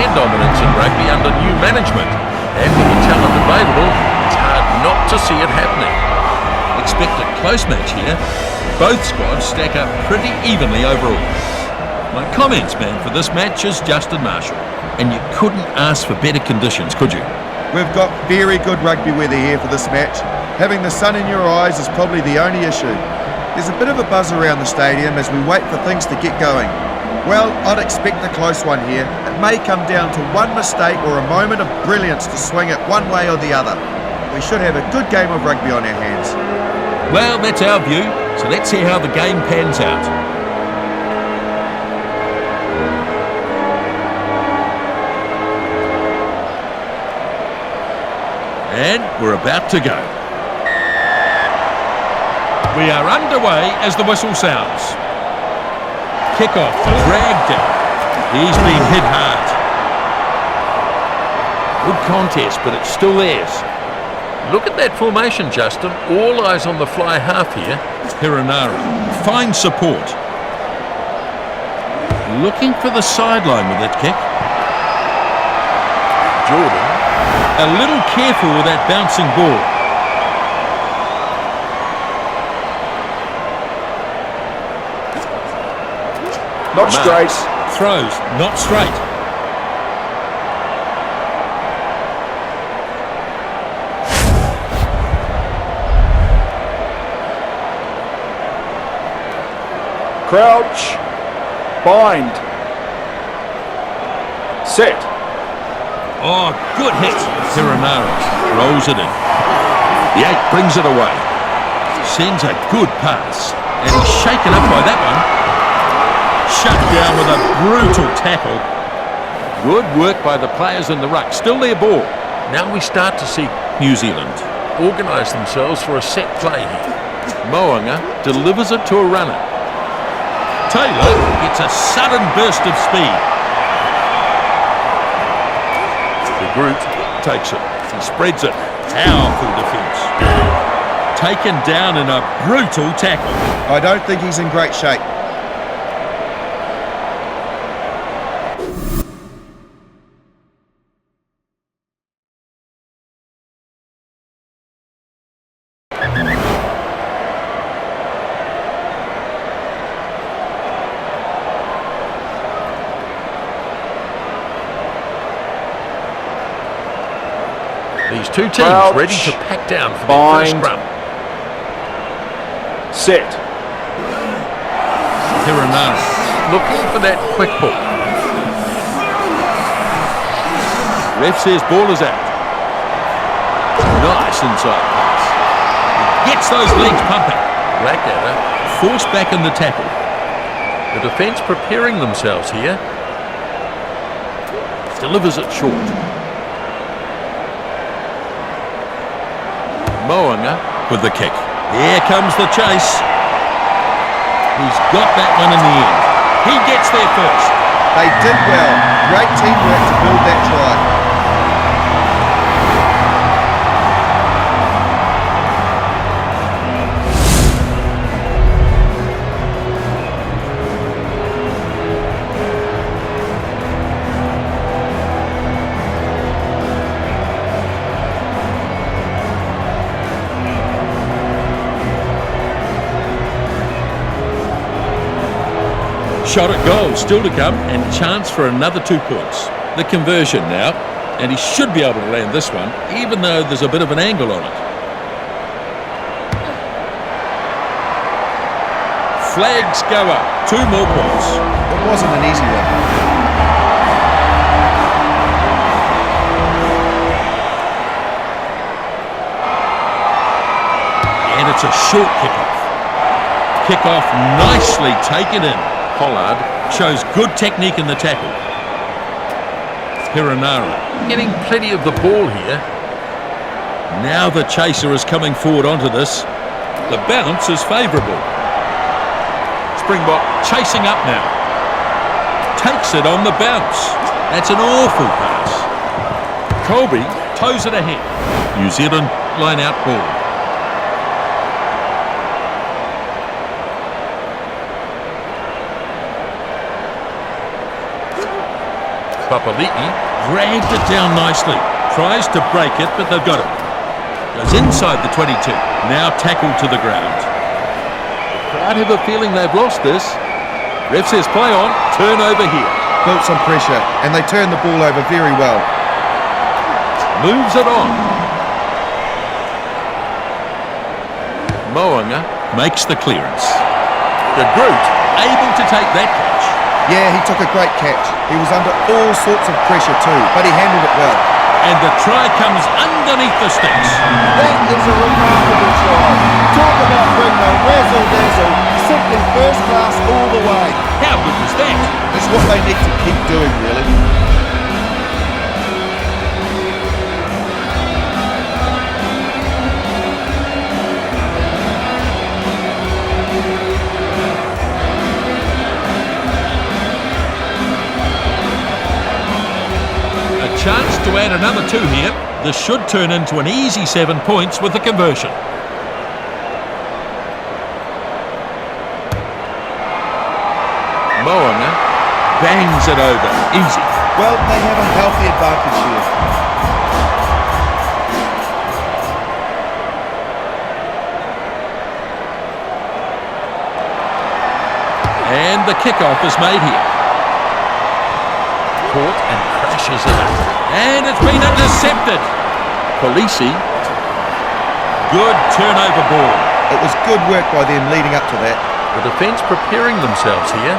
man dominance in rugby under new management, and with the talent available, it's hard not to see it happening. Expect a close match here. Both squads stack up pretty evenly overall. My comments man for this match is Justin Marshall, and you couldn't ask for better conditions, could you? We've got very good rugby weather here for this match. Having the sun in your eyes is probably the only issue. There's a bit of a buzz around the stadium as we wait for things to get going. Well, I'd expect a close one here. It may come down to one mistake or a moment of brilliance to swing it one way or the other. We should have a good game of rugby on our hands. Well, that's our view, so let's see how the game pans out. And we're about to go. We are underway as the whistle sounds. Kickoff dragged it. He's been hit hard. Good contest, but it's still theirs. Look at that formation, Justin. All eyes on the fly half here. Hiranara, fine support. Looking for the sideline with that kick. Jordan, a little careful with that bouncing ball. Not straight. Throws, not straight. Crouch. Bind. Set. Oh, good hit. Hiranara rolls it in. The 8 brings it away. Sends a good pass. And he's shaken up by that one. Shut down with a brutal tackle. Good work by the players in the ruck. Still their ball. Now we start to see New Zealand organise themselves for a set play here. Moanga delivers it to a runner. Taylor gets a sudden burst of speed. The group takes it. He spreads it. Powerful defence. Taken down in a brutal tackle. I don't think he's in great shape. These two teams Crouch, ready to pack down for their first bind, scrum. Set. Hiranara looking for that quick pull. Ref says ball is out. Nice inside pass. He gets those legs pumping. Blackadder forced back in the tackle. The defence preparing themselves here. Delivers it short. Moanga with the kick. Here comes the chase. He's got that one in the end. He gets there first. They did well. Great teamwork to build that try. Shot at goal still to come, and chance for another 2 points. The conversion now, and he should be able to land this one, even though there's a bit of an angle on it. Flags go up. 2 more points. It wasn't an easy one. And it's a short kickoff. Kickoff nicely taken in. Pollard shows good technique in the tackle. Hiranara getting plenty of the ball here. Now the chaser is coming forward onto this. The bounce is favourable. Springbok chasing up now. Takes it on the bounce. That's an awful pass. Colby toes it ahead. New Zealand line out ball. Papali'i dragged it down nicely. Tries to break it, but they've got it. Goes inside the 22. Now tackled to the ground. The crowd have a feeling they've lost this. Ref says play on, turnover here. Built some pressure, and they turned the ball over very well. Moves it on. Moanga makes the clearance. The Groot able to take that catch. Yeah, he took a great catch. He was under all sorts of pressure too, but he handled it well. And the try comes underneath the sticks. That is a remarkable try. Talk about bring no razzle-dazzle. Simply first class all the way. How good was that? It's what they need to keep doing, really. Chance to add another 2 here. This should turn into an easy 7 points with the conversion. Moanga bangs it over. Easy. Well, they have a healthy advantage here. And the kickoff is made here. Caught and crashes it up. And it's been intercepted. Polisi. Good turnover ball. It was good work by them leading up to that. The defence preparing themselves here.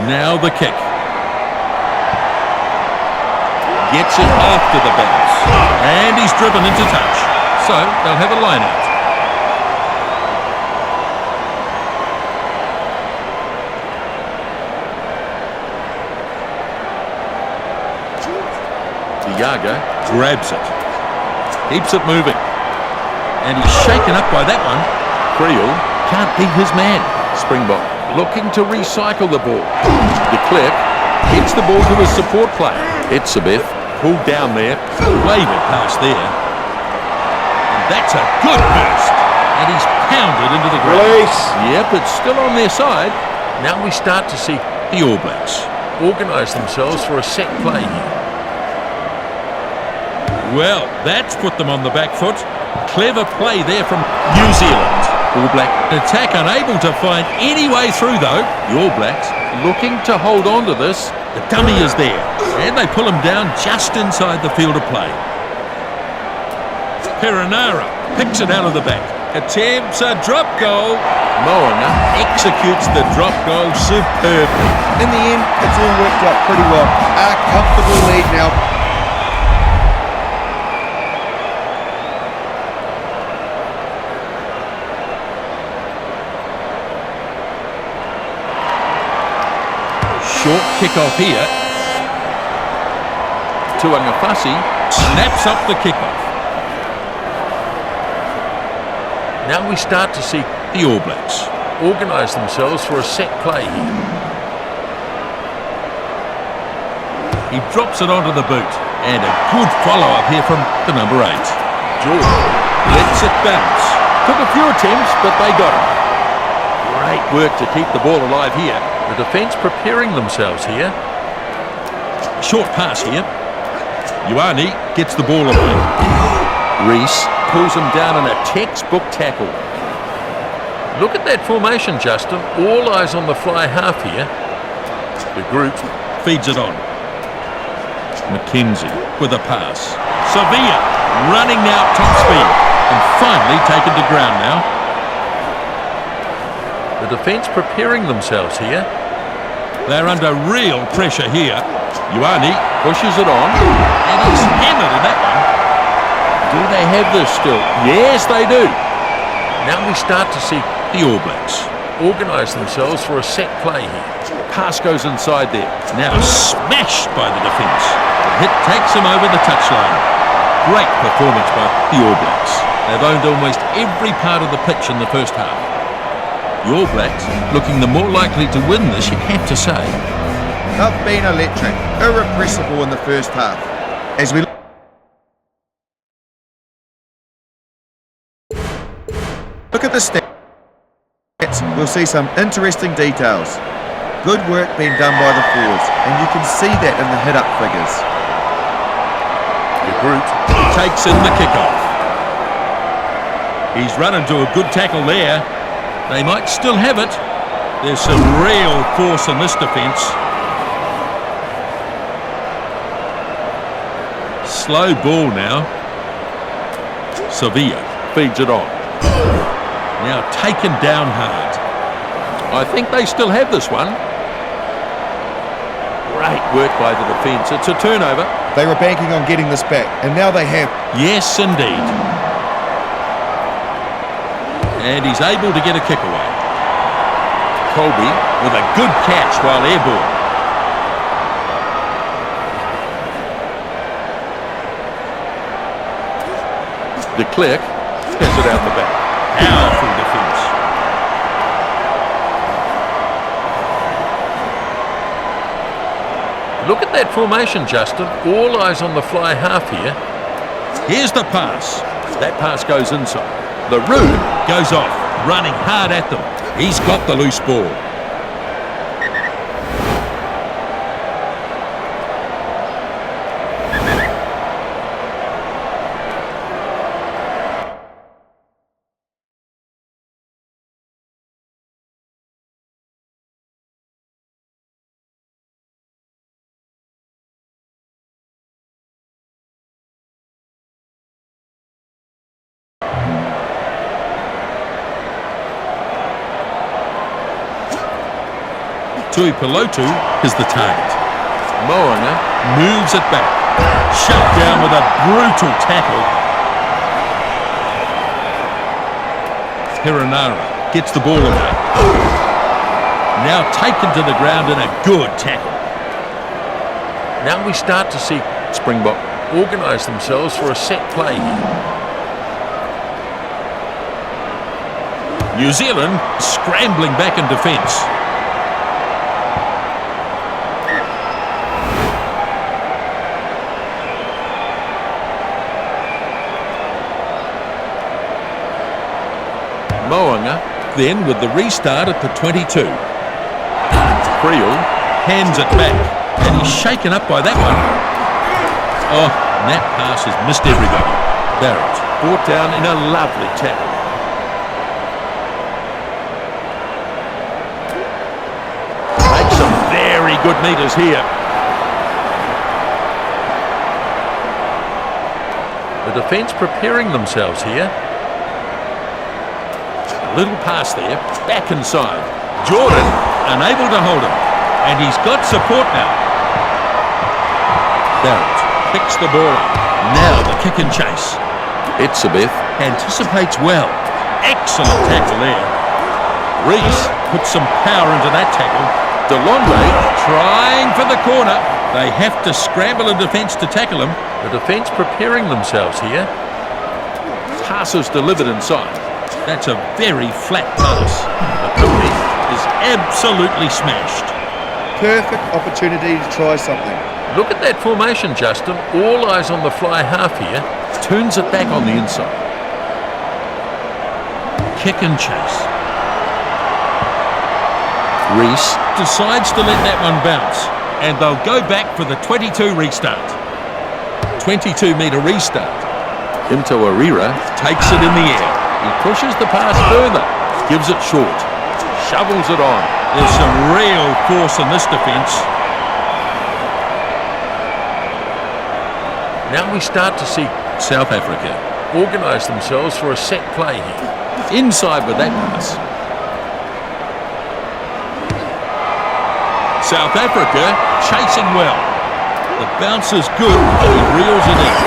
Now the kick. Gets it after the bounce. And he's driven into touch. So they'll have a line out. Yaga grabs it, keeps it moving, and he's shaken up by that one. Creel can't beat his man. Springbok looking to recycle the ball. De Klerk gets the ball to his support player. Etzebeth pulled down there, wavered past there. And that's a good burst, and he's pounded into the ground. Release. Yep, it's still on their side. Now we start to see the All Blacks organise themselves for a set play here. Well, that's put them on the back foot. Clever play there from New Zealand. All Black attack unable to find any way through though. The All Blacks looking to hold on to this. The dummy is there. And they pull him down just inside the field of play. Perenara picks it out of the back. Attempts a drop goal. Moanga executes the drop goal superbly. In the end, it's all worked out pretty well. A comfortable lead now. Short kick-off here. Tuangafasi snaps up the kick-off. Now we start to see the All Blacks organise themselves for a set play here. He drops it onto the boot. And a good follow-up here from the number 8. Jordan lets it bounce. Took a few attempts, but they got it. Great work to keep the ball alive here. The defence preparing themselves here. Short pass here. Ioane gets the ball away. Reese pulls him down in a textbook tackle. Look at that formation, Justin. All eyes on the fly half here. The group feeds it on. McKenzie with a pass. Sevilla running now top speed. And finally taken to ground now. The defence preparing themselves here. They're under real pressure here. Ioane pushes it on. And he's hammered in that one. Do they have this still? Yes, they do. Now we start to see the All Blacks organise themselves for a set play here. Pass goes inside there. Now smashed by the defence. The hit takes him over the touchline. Great performance by the All Blacks. They've owned almost every part of the pitch in the first half. The All Blacks looking the more likely to win this, you have to say. They've been electric, irrepressible in the first half. As we look at the stats, we'll see some interesting details. Good work being done by the forwards, and you can see that in the hit-up figures. The group takes in the kickoff. He's run into a good tackle there. They might still have it. There's some real force in this defence. Slow ball now. Sevilla feeds it on. Now taken down hard. I think they still have this one. Great work by the defence. It's a turnover. They were banking on getting this back, and now they have. Yes, indeed. And he's able to get a kick away. Colby with a good catch while airborne. De Klerk has it out the back. Powerful defence. Look at that formation, Justin. All eyes on the fly half here. Here's the pass. That pass goes inside. The Rube goes off, running hard at them. He's got the loose ball. Tui Pelotu is the target. Moana moves it back. Shut down with a brutal tackle. Hiranara gets the ball away. Now taken to the ground in a good tackle. Now we start to see Springbok organise themselves for a set play here. New Zealand scrambling back in defence. Moanga then with the restart at the 22. Creel hands it back and he's shaken up by that one. Oh, and that pass has missed everybody. Barrett brought down in a lovely tackle. Makes some very good meters here. The defence preparing themselves here. Little pass there, back inside. Jordan unable to hold him, and he's got support now. Barrett picks the ball up. Now the kick and chase. Etzebeth anticipates well. Excellent tackle there. Reese puts some power into that tackle. Delonde trying for the corner. They have to scramble in defence to tackle him. The defence preparing themselves here. Passes delivered inside. That's a very flat pass. The penalty is absolutely smashed. Perfect opportunity to try something. Look at that formation, Justin. All eyes on the fly half here. Turns it back on the inside. Kick and chase. Reese decides to let that one bounce, and they'll go back for the 22 restart. 22-metre restart. Imto Arira takes it in the air. He pushes the pass further, gives it short, shovels it on. There's some real force in this defence. Now we start to see South Africa organise themselves for a set play here. Inside with that pass. South Africa chasing well. The bounce is good, he reels it in.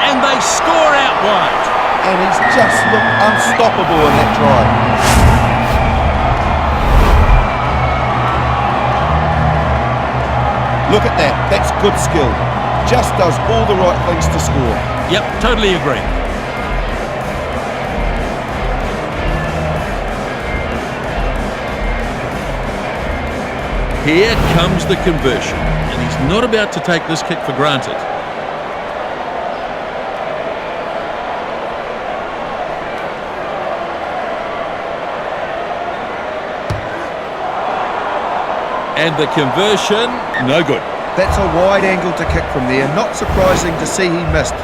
And they score out wide. And he's just looked unstoppable in that try. Look at that, that's good skill. Just does all the right things to score. Yep, totally agree. Here comes the conversion, and he's not about to take this kick for granted. And the conversion, no good. That's a wide angle to kick from there. Not surprising to see he missed.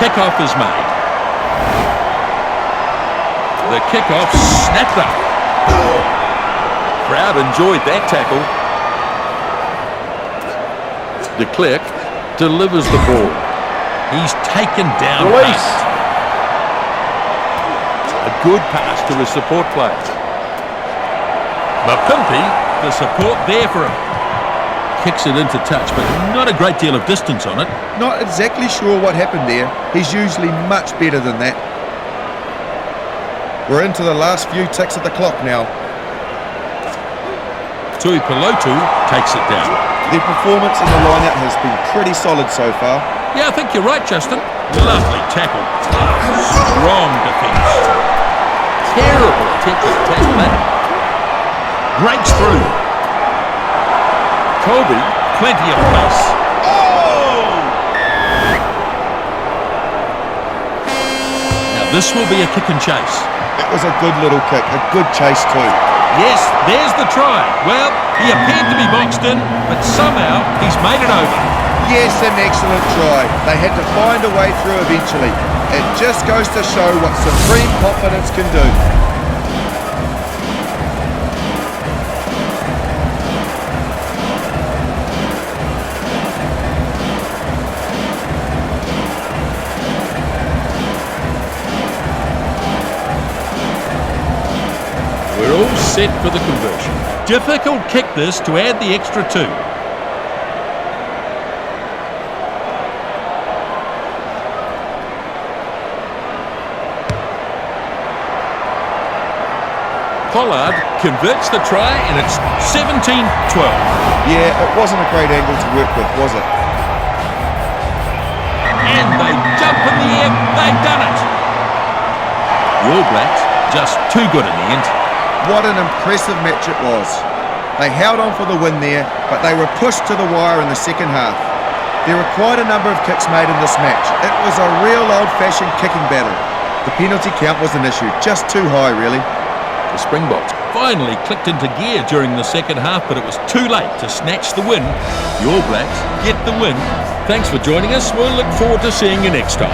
Kickoff is made. The kickoff snapped up. Crowd enjoyed that tackle. De Klerk delivers the ball. He's taken down. Release. A good pass to his support player. Mapimpi, the support there for him. Kicks it into touch, but not a great deal of distance on it. Not exactly sure what happened there. He's usually much better than that. We're into the last few ticks of the clock now. Tui Pelotu takes it down. Their performance in the line-out has been pretty solid so far. Yeah, I think you're right, Justin. Lovely tackle. Strong defence. Terrible attempt to tackle that. Breaks through. Colby, plenty of pace. Oh! Now this will be a kick and chase. It was a good little kick, a good chase too. Yes, there's the try. Well, he appeared to be boxed in, but somehow he's made it over. Yes, an excellent try. They had to find a way through eventually. It just goes to show what supreme confidence can do. We're all set for the conversion. Difficult kick this to add the extra two. Pollard converts the try and it's 17-12. Yeah, it wasn't a great angle to work with, was it? And they jump in the air. They've done it. The All Blacks just too good in the end. What an impressive match it was. They held on for the win there, but they were pushed to the wire in the second half. There were quite a number of kicks made in this match. It was a real old-fashioned kicking battle. The penalty count was an issue, just too high really. The Springboks finally clicked into gear during the second half, but it was too late to snatch the win. The All Blacks get the win. Thanks for joining us. We'll look forward to seeing you next time.